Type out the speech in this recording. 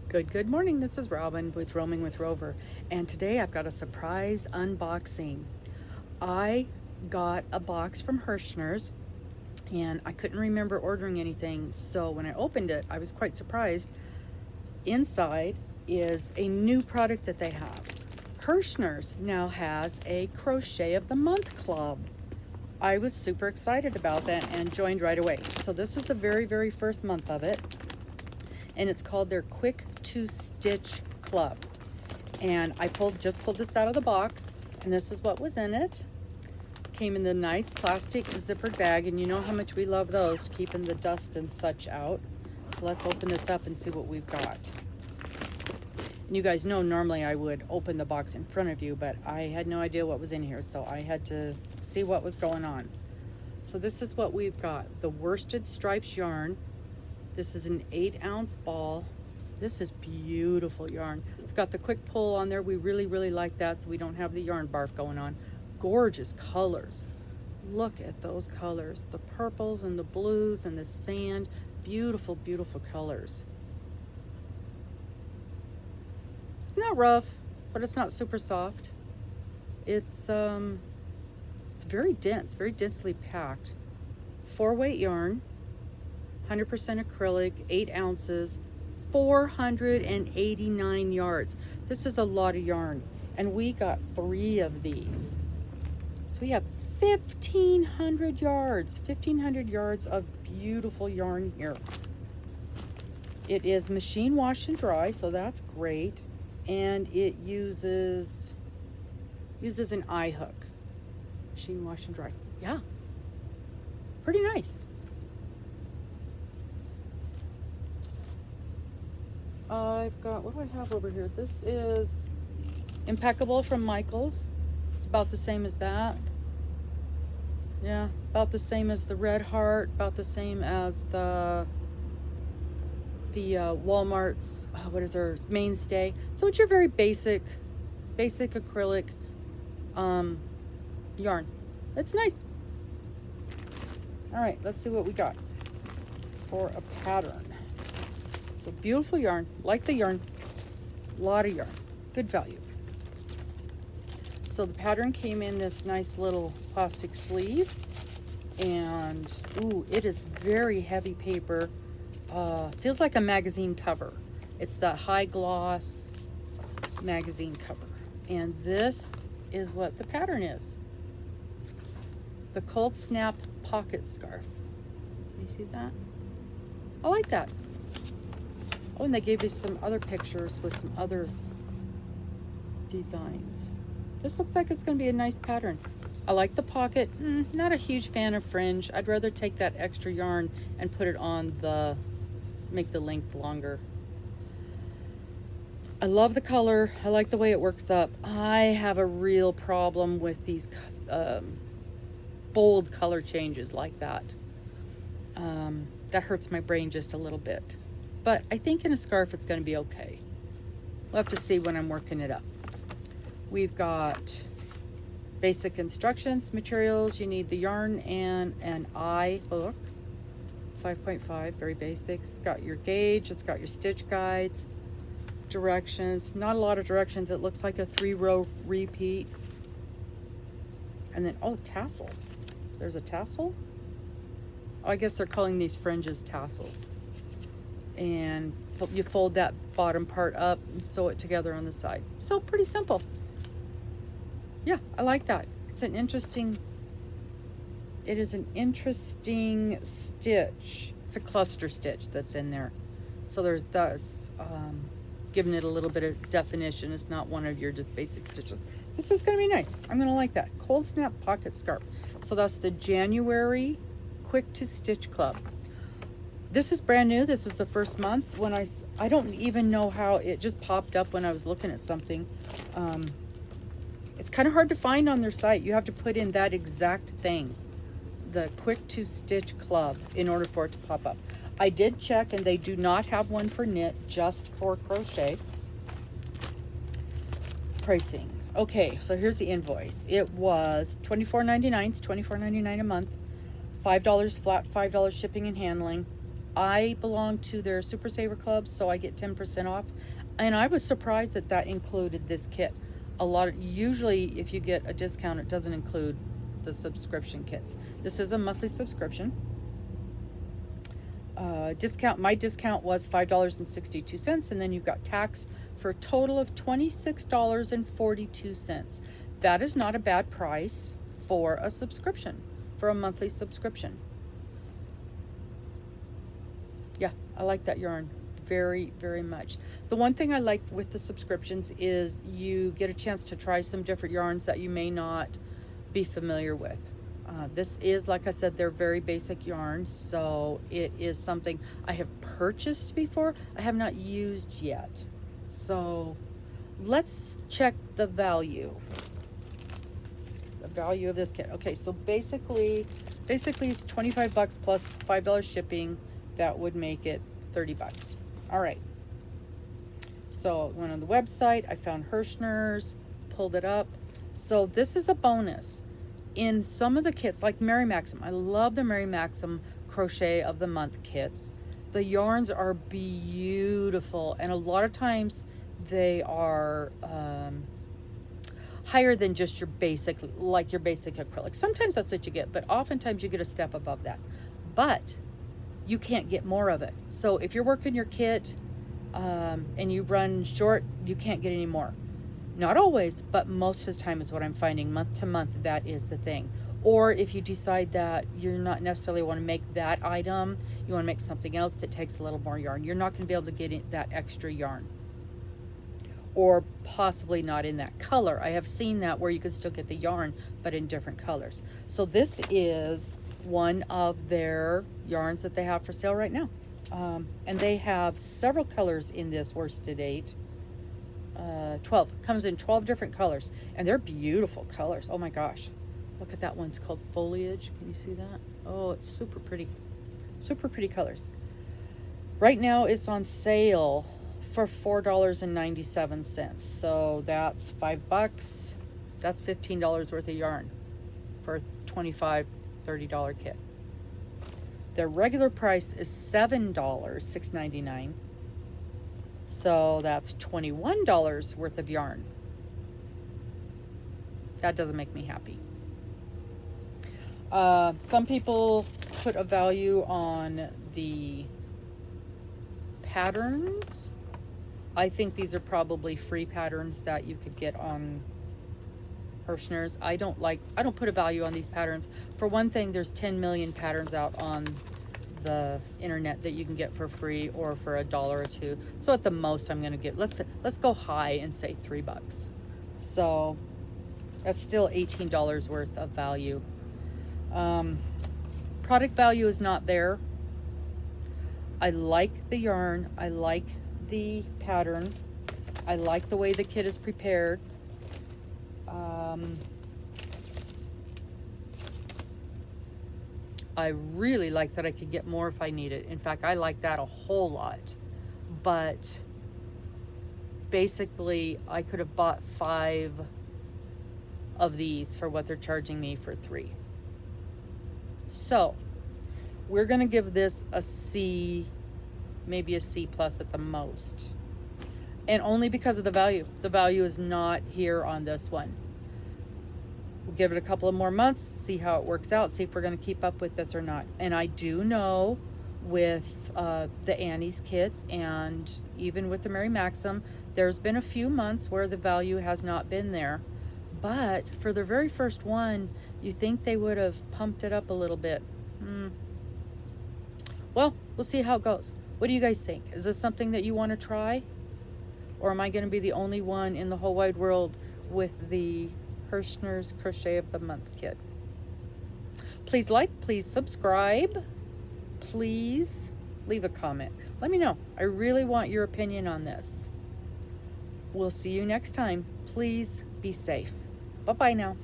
Good morning. This is Robin with Roaming with Rover, and today I've got a surprise unboxing. I got a box from Herrschners, and I couldn't remember ordering anything, so when I opened it, I was quite surprised. Inside is a new product that they have. Herrschners now has a Crochet of the Month club. I was super excited about that and joined right away. So this is the very first month of it, and it's called their Quick to Stitch Club. And I just pulled this out of the box, and this is what was in it. Came in the nice plastic zippered bag, and you know how much we love those, keeping the dust and such out. So let's open this up and see what we've got. And you guys know normally I would open the box in front of you, but I had no idea what was in here, so I had to see what was going on. So this is what we've got. The worsted stripes yarn. This is an 8-ounce ball. This is beautiful yarn. It's got the quick pull on there. We really like that, so we don't have the yarn barf going on. Gorgeous colors. Look at those colors. The purples and the blues and the sand. Beautiful colors. Not rough, but it's not super soft. It's very dense, very densely packed. 4-weight yarn. 100% acrylic, 8 ounces, 489 yards. This is a lot of yarn, and we got 3 of these. So we have 1,500 yards, 1,500 yards of beautiful yarn here. It is machine wash and dry, so that's great, and it uses an eye hook. Machine wash and dry. Yeah, pretty nice. I've got, what do I have over here? This is Impeccable from Michaels. It's about the same as that. Yeah, about the same as the Red Heart, about the same as the Walmart's, what is her, Mainstay. So it's your very basic acrylic yarn. It's nice. All right, let's see what we got for a pattern. So beautiful yarn, like the yarn, a lot of yarn, good value. So the pattern came in this nice little plastic sleeve, and ooh, it is very heavy paper. Feels like a magazine cover. It's the high gloss magazine cover, and this is what the pattern is. The Cold Snap pocket scarf. You see that? I like that. Oh, and they gave us some other pictures with some other designs. This looks like it's going to be a nice pattern. I like the pocket. Not a huge fan of fringe. I'd rather take that extra yarn and put it on make the length longer. I love the color. I like the way it works up. I have a real problem with these bold color changes like that. That hurts my brain just a little bit. But I think in a scarf it's going to be okay. We'll have to see when I'm working it up. We've got basic instructions, materials. You need the yarn and an eye hook. 5.5, very basic. It's got your gauge. It's got your stitch guides, directions. Not a lot of directions. It looks like a 3-row repeat. And then, oh, tassel. There's a tassel? Oh, I guess they're calling these fringes tassels. And you fold that bottom part up and sew it together on the side. So pretty simple. Yeah, I like that. It is an interesting stitch. It's a cluster stitch that's in there. So there's thus giving it a little bit of definition. It's not one of your just basic stitches. This is gonna be nice. I'm gonna like that. Cold Snap pocket scarf. So that's the January Quick to Stitch Club. This is brand new. This is the first month. When I don't even know how it just popped up when I was looking at something. It's kind of hard to find on their site. You have to put in that exact thing, the Quick to Stitch Club, in order for it to pop up. I did check, and they do not have one for knit, just for crochet. Pricing. Okay, so here's the invoice. It was $24.99. It's $24.99 a month. $5 flat, $5 shipping and handling. I belong to their Super Saver Club, so I get 10% off. And I was surprised that that included this kit. Usually if you get a discount, it doesn't include the subscription kits. This is a monthly subscription. My discount was $5.62, and then you've got tax for a total of $26.42. That is not a bad price for a subscription, for a monthly subscription. Yeah, I like that yarn very, very much. The one thing I like with the subscriptions is you get a chance to try some different yarns that you may not be familiar with. This is, like I said, they're very basic yarns, so it is something I have purchased before. I have not used yet. So let's check the value. The value of this kit. Okay, so basically it's 25 bucks plus $5 shipping. That would make it 30 bucks. All right. So I went on the website, I found Herrschners, pulled it up. So this is a bonus. In some of the kits, like Mary Maxim, I love the Mary Maxim Crochet of the Month kits. The yarns are beautiful, and a lot of times they are higher than just your basic, like your basic acrylic. Sometimes that's what you get, but oftentimes you get a step above that. But you can't get more of it. So if you're working your kit and you run short, you can't get any more. Not always, but most of the time is what I'm finding. Month to month, that is the thing. Or if you decide that you're not necessarily want to make that item, you want to make something else that takes a little more yarn, you're not going to be able to get that extra yarn. Or possibly not in that color. I have seen that where you can still get the yarn, but in different colors. So this is one of their yarns that they have for sale right now. And they have several colors in this worsted 8. 12 comes in 12 different colors, and they're beautiful colors. Oh my gosh, look at that one. It's called Foliage. Can you see that? Oh, it's super pretty colors. Right now it's on sale for $4.97, so that's $5. That's $15 worth of yarn for a $25-$30 kit. Their regular price is $7.699. So that's $21 worth of yarn. That doesn't make me happy. Some people put a value on the patterns. I think these are probably free patterns that you could get on Herrschners. I don't put a value on these patterns. For one thing, there's 10 million patterns out on the internet that you can get for free or for $1 or $2. So at the most I'm gonna get, let's go high and say $3. So that's still $18 worth of value. Product value is not there. I like the yarn, I like the pattern, I like the way the kit is prepared. I really like that I could get more if I need it. In fact, I like that a whole lot. But basically, I could have bought 5 of these for what they're charging me for 3. So, we're going to give this a C, maybe a C plus at the most. And only because of the value. The value is not here on this one. We'll give it a couple of more months, see how it works out, see if we're going to keep up with this or not. And I do know with the Annie's kits and even with the Mary Maxim, there's been a few months where the value has not been there. But for the very first one, you think they would have pumped it up a little bit. Well, we'll see how it goes. What do you guys think? Is this something that you want to try? Or am I going to be the only one in the whole wide world with the Herrschners Crochet of the Month kit? Please like, please subscribe, please leave a comment. Let me know. I really want your opinion on this. We'll see you next time. Please be safe. Bye-bye now.